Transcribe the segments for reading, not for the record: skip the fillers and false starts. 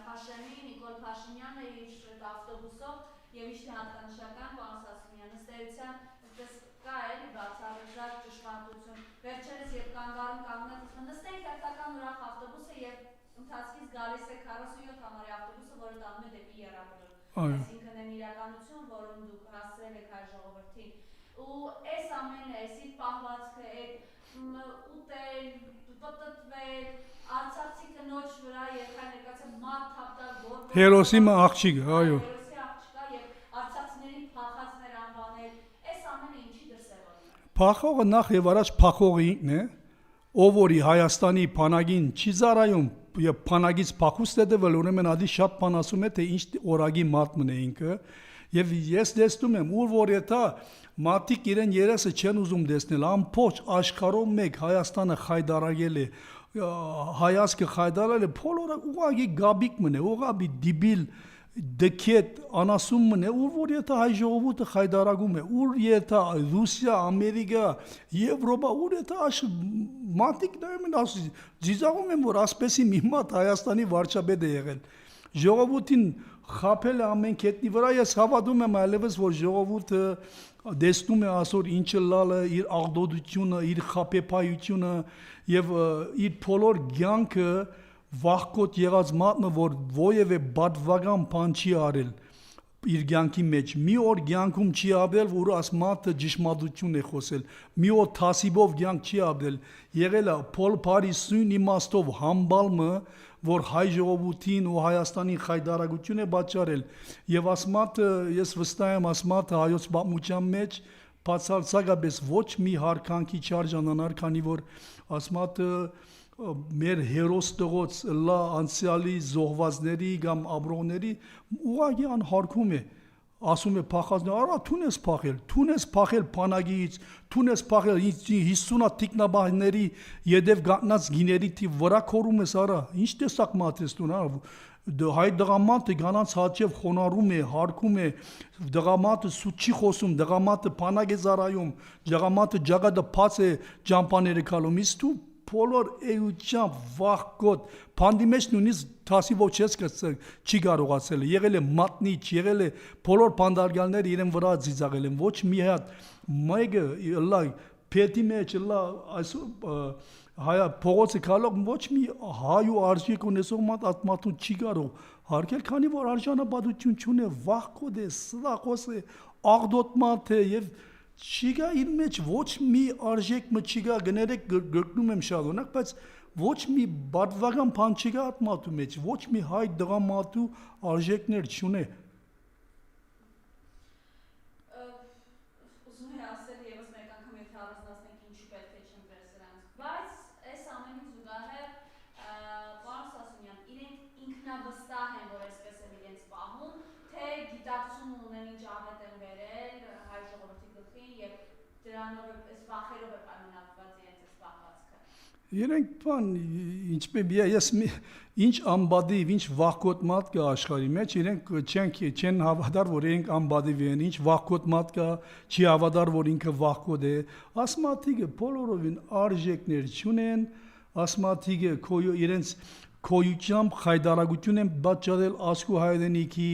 Փաշինյանի, Նիկոլ Փաշինյանը իր ավտոբուսով եւ ինչ հատկանշական պարոն Սասունյան ըստ էության այդպես կա էլի բացառիկ ճշմարտություն վերջերս երբ կանգառում կանգնած նստենք հերթական ուրախ ավտոբուսը եւ ընթացքից գալիս է 47 համարի ավտոբուսը որը տանում է դեպի Եռաբլուր այսինքն այն իրականություն որում դուք հասցրել եք հայ ժողովրդին ու այս ամենը այսի պահվածքը այդ ուտել պտտվել Արցախցի կնոջ վրա երկար ներկայացել մատ թափտալ Հերոսի աղջիկը, այո։ Հերոսի աղջիկա եւ արցախցիներին փախածներ անվանել, այս ամենը ինչի դրսևորում է։ Փախողը նախ եւ առաջ փախողը ինքն է, ով որի Հայաստանի բանակին չի զարայում եւ բանակից փախուստ է դվել, ուրեմն ադի շատ բան ասում է թե ինչ օրագի մատ մնե ինքը եւ ես տեսնում եմ ուր որ եթե մատիկ իրեն երեսը չեն ուզում տեսնել, ամբողջ աշխարհում մեկ Հայաստանը խայդարագել է հայացքը խայդարել է բոլորը ուղղակի գաբիկ մնե ուղղակի դիբիլ դքետ անասում մնե ուր որ եթե հայ ժողովուրդը խայդարագում է ուր եթե Ռուսիա Ամերիկա Եվրոպա ուր եթե մատիկ նայում են ասում ձիզաղում են որ ասպեսի մի մատ Հայաստանի վարչապետ է եղել ժողովրդին խափել է ամեն կետնի վրա ես հավատում եմ այլևս որ ժողովուրդը դեսնում է ասոր ինչը լալը իր աղդոդությունը իր խափեփայությունը եւ իր բոլոր ցանկը վախկոտ եղած մատնը որ ովևէ բադվական բան չի արել իր ցանկի մեջ մի օր ցանկում չի ապրել որ աս մատը ճշմարտություն է խոսել մի օր թասիբով ցանկ չի ապրել եղել է փոլ Փարիսին իմաստով համբալմը որ հայ ժողովրդին ու Հայաստանի խայդարագություն է պատճառել եւ ասմատը ես վստահ եմ ասմատը հայոց պատմության մեջ բացարձակապես ոչ մի հարկանքի չարժանանար քանի որ ասմատը մեր հերոս տղոց լա անցյալի զոհվածների կամ ապրողների ուղղակի անհարկում է ասում է փախածն արա թունես փախել բանակից թունես փախել 50 տիկնաբահների յետև գատնած գիների թիվ վրա քորում ես արա ինչ տեսակ մատես դու հայ դղամատը գանած հաճև խոնարում է հարկում է դղամատը սուտ չի խոսում դղամատը բանակ է զարայում դղամատը ջագադը փած է ճամփաները քալում իսկ դու բոլոր էությամբ վախկոտ բանդի մեջ նույնիսկ թասիվով չի կարողացել եղել է մատնիչ եղել է բոլոր բանդարգալները իրեն վրա ծիծաղել են ոչ մի հատ մեկը լա փետի մեջ լա այսօր հայ փողոցը քալող ոչ մի հայ ու արժեք ունեցող մատմատուն չի կարող հարկել քանի որ արժանապատվություն չունի վախկոտ է սրախոս է աղդոտմատ է եւ չի գա իր մեջ ոչ մի արժեք մը չի գա գներեք գրկնում եմ շարունակ բայց ոչ մի բադվական բան չի գա ատմատու մեջ ոչ մի հայ դղամատու արժեքներ չունի ուզում եմ ասել եւս մեկ անգամ եթե առանձնացնենք ինչու պետք է չընտրել սրանց բայց այս ամենին զուգահեռ պարոն Սասունյան իրենք ինքնավստահ են որ այսպես են իրենց պահում թե գիտակցում ունեն ինչ աղետ են վերել հայ ժողովրդի գլխին եւ դրանով այս վախերով է պայմանավորված իրենց այս պահվածքը իրենք բան ինչպես ես ինչ ամբադիվ ինչ վախկոտ մատ կա աշխարհի մեջ իրենք չեն հավատար որ իրենք ամբադիվ են ինչ վախկոտ մատ կա չի հավատար որ ինքը վախկոտ է ասմաթիկը բոլորովին արժեքներ չունեն ասմաթիկը իրենց քոյությամբ խայդարագություն են պատճառել ասկու հայրենիքի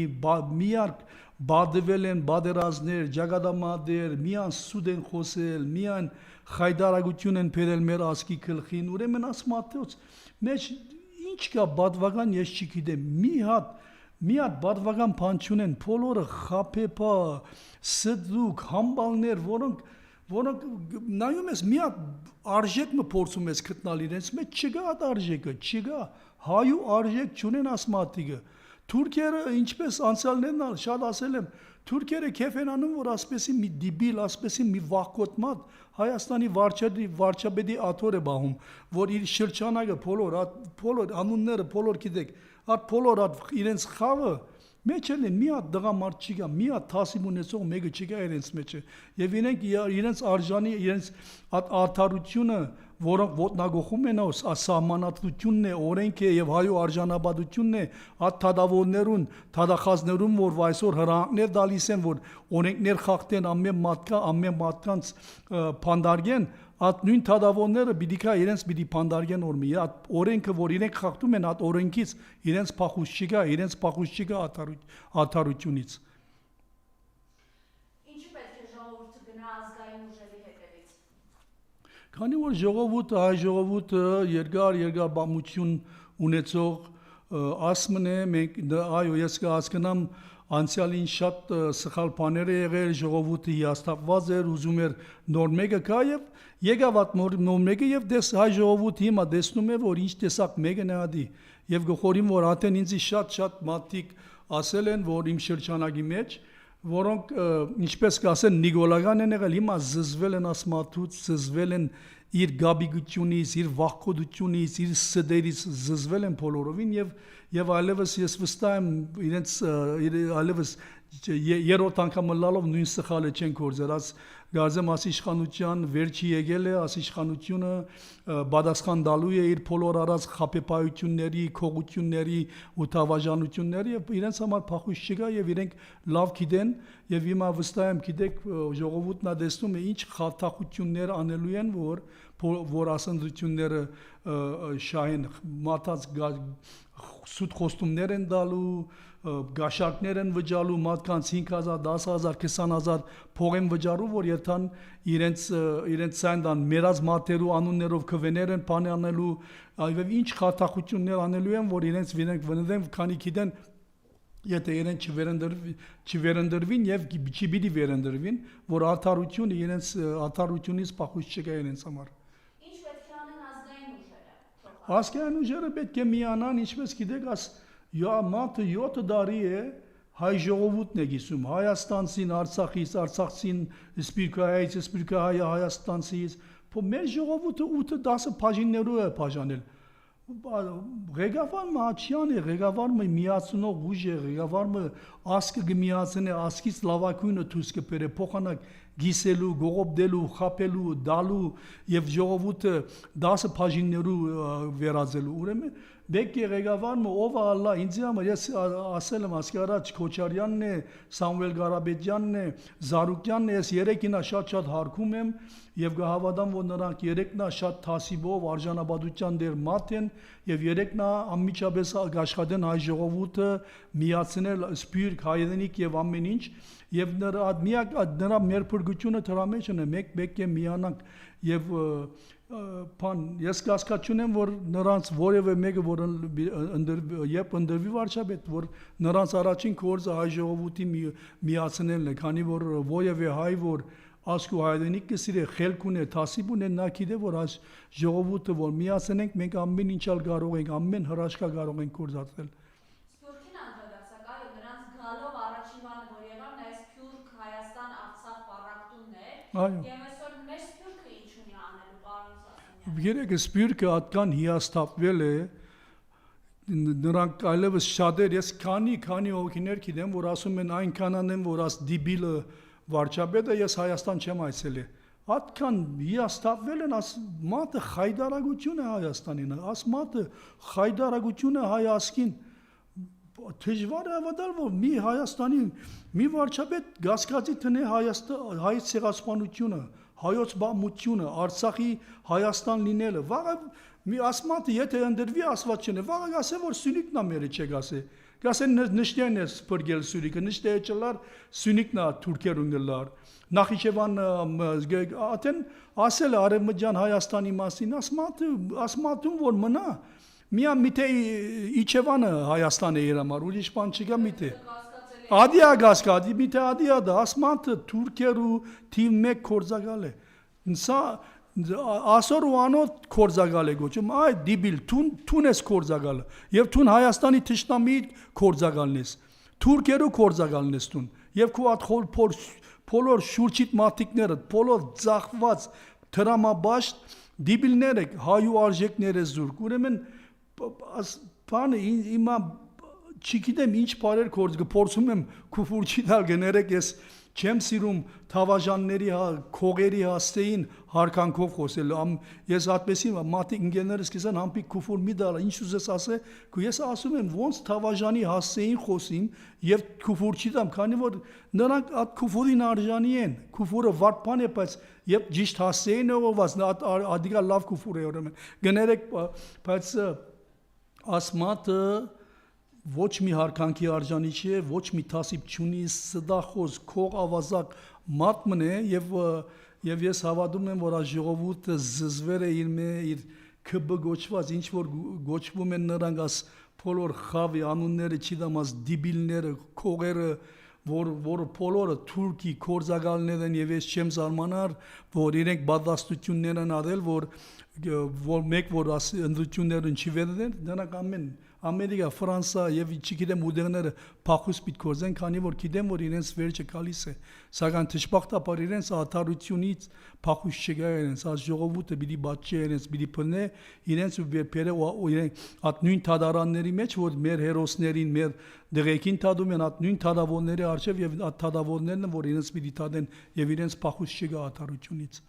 միակ բադվել են բادرազներ ջագադամադեր միան սուդ են խոսել միան խայդարագություն են բերել մեր ասկի գլխին ուրեմն ասմաթոց մեջ ինչ կա բադվական ես չգիտեմ մի հատ բադվական բան չունեն բոլորը խափեփա սդուկ համբալներ որոնք նայում ես մի հատ արժեք մը փորձում ես գտնել իրենց մեջ չկա այդ արժեքը չկա հայու արժեք չունեն ասմատիկը թուրքերը ինչպես անցյալներն շատ ասել եմ թուրքերը քեֆ են անում որ ասպեսի մի դիբիլ ասպեսի մի վախկոտ մատ Հայաստանի վարչապետի աթոր է բահում որ իր շրջանակը բոլոր անունները բոլոր գիտեք այդ բոլոր իրենց խաղը մեջ են մի հատ դղամարդ չի գա մի հատ թասիմ ունեցող մեկը չի գա իրենց մեջը եւ իրենց արժանի իրենց արդարությունը որոնք ոտնագողում են սահմանադրությունն է օրենքը եւ հայու արժանապատվությունն է այդ թադավորներուն թադախազներուն որ այսօր հրանքներ դալիս են որ օրենքներ խախտեն ամեն մարդկանց փանդարգեն Այդ նույն թադավոնները պիտի կա իրենց պիտի փանդարգեն օրմի, այդ օրենքը որ իրենք խախտում են, այդ օրենքից իրենց փախուս չկա, իրենց փախուս չկա աթարությունից։ Ինչու պետք է ժողովուրդը գնա ազգային ուժերի հետևից։ Քանի որ ժողովուրդը, հայ ժողովուրդը երկար բամություն ունեցող ասմն է, մենք այո ես կհասկանամ անցյալին շատ սխալ բաներ է եղել, ժողովուրդը հիասթափված էր, ուզում էր նոր մեկը կա եւ եկավ այդ նոր մեկը եւ դες հայ ժողովուրդը հիմա տեսնում է որ ինչ տեսակ մեկն է ադի եւ գխորին որ ատեն ինձ շատ մատիկ ասել են որ իմ շրջանակի մեջ որոնք ինչպես կասեն նիկոլական են եղել հիմա զզվել են ասմաթուց զզվել են իր գաբիգությունից, իր վախկոդությունից, իր սդերից զզվել են բոլորովին եւ այլևս ես վստահ եմ իրենց այլևս երրորդ անգամ լալով նույն սխալը չեն կործրած գազեմ ասիշխանության վերջի եկել է ասիշխանությունը բադասխան դալու է իր բոլոր արած խապեպայությունների, քողությունների ու թավաժանությունների եւ իրենց համար փախուս չկա եւ իրենք լավ գիտեն եւ հիմա վստահ եմ գիտեք ժողովուրդն ա տեսնում է ինչ խաթախություններ անելու են որ ասնդությունները շահեն մատած սուտ խոստումներ են դալու գաշակներ են վճալու մարդկանց 5000, 10000, 20000 փող են վճարու որ երթան իրենց ցանդան մերած մատերու անուններով քվեներ են բան անելու այլ ինչ խաթախություններ անելու են որ իրենց վնեն քանի գիտեն եթե իրեն չվերնդրվին եւ չպիտի վերնդրվին որ արդարությունը իրենց արդարությունից փախուս չկա իրենց համար Ինչ պետք է անեն ազգային ուժերը ազգային ուժերը պետք է միանան ինչպես գիտեք մատը 7 տարի է հայ ժողովուրդն է գիսում Հայաստանցին Արցախից Արցախցին Սպիրկայից Սպիրկայը Հայաստանցից մեր ժողովուրդը 8-10 բաժիններով է բաժանել Ղեկավարը Աչյան է, ղեկավարը միացնող ուժ է, ղեկավարը ասկը գմիացնե, ասկից լավակույնը դուրս կբերե, փոխանակ գիսելու, գողոպդելու, խապելու, դալու եւ ժողովուրդը 10 բաժիններու վերածելու։ Ուրեմն դեք ղեկավարը ով ալլա ինձ համար ես ասել եմ ասկի առաջ Քոչարյանն է, Սամվել Ղարաբեջյանն է, Զարուկյանն է, ես երեքինա շատ հարգում եմ եւ կհավատամ որ նրանք երեքնա շատ թասիբով արժանապատվության դեր մատ են եւ երեքնա անմիջապես աշխատեն հայ ժողովուրդը միացնել սպիրկ հայրենիք եւ ամեն ինչ եւ նրա մեր փրկությունը դրա մեջ է մեկ է միանանք եւ ես կասկած չունեմ որ նրանց որևէ մեկը որ ընդրվի վարչապետ որ նրանց առաջին գործը հայ ժողովրդի միացնելն է քանի որ որևէ հայ որ ասկու հայրենիք կսիրե խելք ունե թասիբ ունե նա գիտե որ այս ժողովուրդը որ միացնենք մենք ամեն ինչալ կարող ենք ամեն հրաշքա կարող ենք գործածել Սփյուռքին անդրադարձակ այո նրանց գալով առաջին բանը որ եղավ նա Սփյուռք Հայաստան Արցախ պարակտումն է եւ այսօր մեր Սփյուռքը ինչ ունի անելու պարոն Սասունյան Երեք Սփյուռքը այդքան հիասթափվել է նրանք այլևս շատեր ես քանի հոգիներ գիտեմ որ ասում են այնքան անեն որ աս դիբիլը վարչապետը ես Հայաստան չեմ այցելի Այդքան հիասթափվել են աս մատը խայդարագություն է Հայաստանին աս մատը խայդարագություն է հայ ասկին դժվար է հավատալ որ մի Հայաստանի մի վարչապետ գասկածի տնե հայ ցեղասպանությունը հայոց բամությունը Արցախի Հայաստան լինելը վաղը մի ասմատը եթե ընդրվի ասված չնե վաղը ասե որ Սյունիքն է մերը չէ գասե Գասեն նշտեն է սպրգել Սյուրիկը, նշտե չլար Սյունիքն է Թուրքերուն գլար, Նախիջևան ատեն ասել Արևմտյան Հայաստանի մասին, ասմատում որ մնա, միա միթե Իջևանը Հայաստան է երամար, ուրիշ բան չկա միթե, ադիա գասկադի, միթե ադիա դա, ասմատը Թուրքերու թիվ մեկ կործագալ է, նսա Ասոր ու անոտ կորձագալ է գոչում, այ դիբիլ, թուն ես կորձագալը, և թուն Հայաստանի թշնամի կորձագալն ես, թուրքերու կորձագալն ես թուն, և քու ատ բոլոր շուրջիտ մատիկները, բոլոր ձախված թրամաբաշտ դիբիլներ եք, հայու արժեկներ ես զուրկ, ուրեմն բանը հիմա չգիտեմ ինչ բարեր կորձգը, փորձում եմ քուֆուրջի դալ գներեք ես չեմ սիրում թավաժանների քողերի հասցեին հարկանքով խոսել ես այդպեսի մատի ընկերներս կիսան համբի քուֆուր մի դար ինչ ուզես ասե ես ասում եմ ոնց թավաժանի հասցեին խոսիմ եւ քուֆուր չիտամ քանի որ նրանք այդ քուֆուրին արժանի են քուֆուրը վատ բան է բայց եւ ճիշտ հասցեին ողված ադիգա լավ քուֆուր է ուրեմն գներեք բայց ասմատը ոչ մի հարկանքի արժանի չէ, ոչ մի թասիբ չունի, սդախոզ, քող ավազակ մատմն է եւ ես հավատում եմ, որ ժողովուրդը զզվեր է իր քբ գոչված, ինչ որ գոչվում են նրանք աս բոլոր խավի անունները, չդամաս դիբիլները, քողերը, որ բոլորը թուրքի կորզակալներ են եւ ես չեմ զարմանար, որ իրենք բադաստություններ են արել, որ մեկ որ ընդրություններն չի վերդեն, դրանք Ամերիկա, Ֆրանսա եւ չգիտեմ ուդերները փախուս պիտ կորզեն, քանի որ գիտեմ որ իրենց վերջը գալիս է, սակայն դժբախտաբար իրենց աթարությունից փախուս չգա իրենց, այս ժողովուրդը պիտի բաճի իրենց, պիտի փնե իրենց ու բերե իրենք այդ նույն թադարանների մեջ, որ մեր հերոսներին, մեր դղեկին թադում են այդ նույն թադավորների արժեվ եւ այդ թադավորներն որ իրենց պիտի թադեն եւ իրենց փախուս չգա աթարությունից